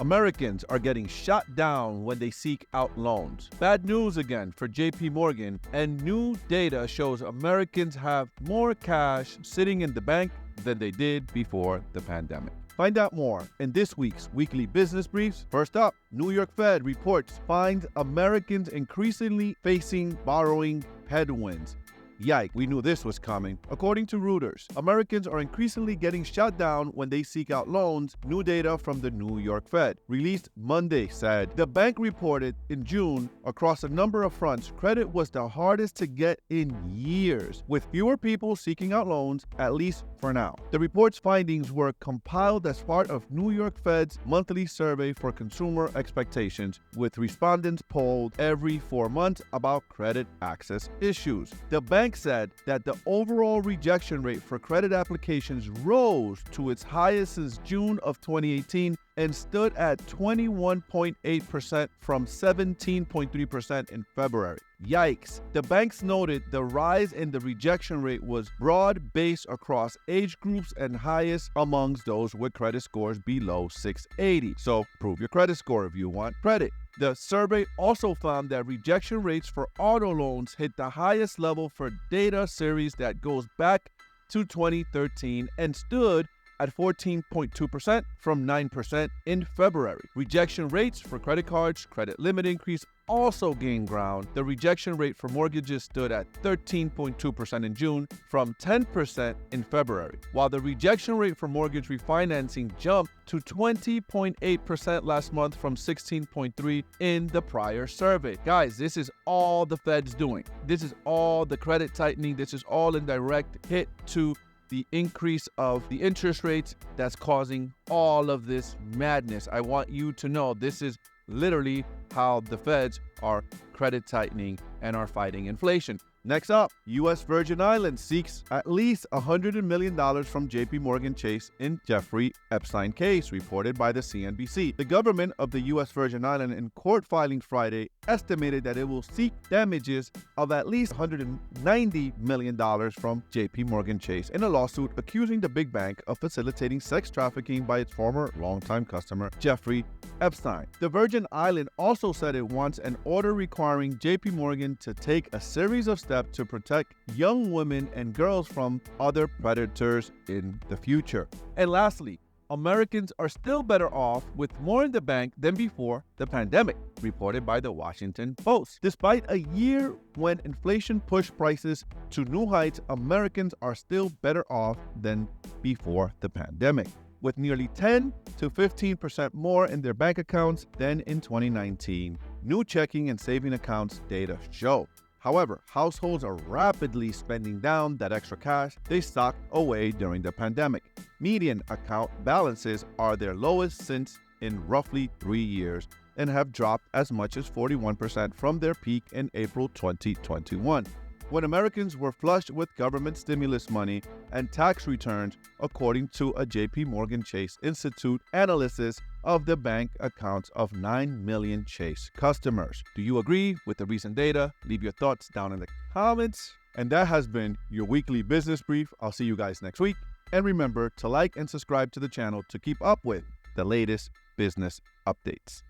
Americans are getting shot down when they seek out loans. Bad news again for JPMorgan, and new data shows Americans have more cash sitting in the bank than they did before the pandemic. Find out more in this week's Weekly Business Briefs. First up, New York Fed reports finds Americans increasingly facing borrowing headwinds. Yikes, we knew this was coming. According to Reuters, Americans are increasingly getting shut down when they seek out loans, new data from the New York Fed. Released Monday said the bank reported in June across a number of fronts, credit was the hardest to get in years, with fewer people seeking out loans, at least for now. The report's findings were compiled as part of New York Fed's monthly survey for consumer expectations, with respondents polled every 4 months about credit access issues. The bank said that the overall rejection rate for credit applications rose to its highest since June of 2018 and stood at 21.8% from 17.3% in February. Yikes. The banks noted the rise in the rejection rate was broad-based across age groups and highest amongst those with credit scores below 680. So prove your credit score if you want credit. The survey also found that rejection rates for auto loans hit the highest level for data series that goes back to 2013 and stood at 14.2% from 9% in February. Rejection rates for credit cards, credit limit increase also gained ground. The rejection rate for mortgages stood at 13.2% in June from 10% in February, while the rejection rate for mortgage refinancing jumped to 20.8% last month from 16.3% in the prior survey. Guys, this is all the Fed's doing. This is all the credit tightening. This is all in direct hit to the increase of the interest rates that's causing all of this madness. I want you to know this is literally how the Feds are credit tightening and are fighting inflation. Next up, U.S. Virgin Islands seeks at least $100 million from JPMorgan Chase in Jeffrey Epstein case, reported by the CNBC. The government of the U.S. Virgin Islands in court filing Friday estimated that it will seek damages of at least $190 million from JPMorgan Chase in a lawsuit accusing the big bank of facilitating sex trafficking by its former longtime customer, Jeffrey Epstein. The Virgin Islands also said it wants an order requiring JPMorgan to take a series of steps to protect young women and girls from other predators in the future. And lastly, Americans are still better off with more in the bank than before the pandemic, reported by the Washington Post. Despite a year when inflation pushed prices to new heights, Americans are still better off than before the pandemic, with nearly 10 to 15% more in their bank accounts than in 2019. New checking and saving accounts data show. However, households are rapidly spending down that extra cash they stocked away during the pandemic. Median account balances are their lowest since in roughly 3 years and have dropped as much as 41% from their peak in April 2021, when Americans were flushed with government stimulus money and tax returns, according to a JPMorgan Chase Institute analysis of the bank accounts of 9 million Chase customers. Do you agree with the recent data? Leave your thoughts down in the comments. And that has been your weekly business brief. I'll see you guys next week. And remember to like and subscribe to the channel to keep up with the latest business updates.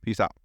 Peace out.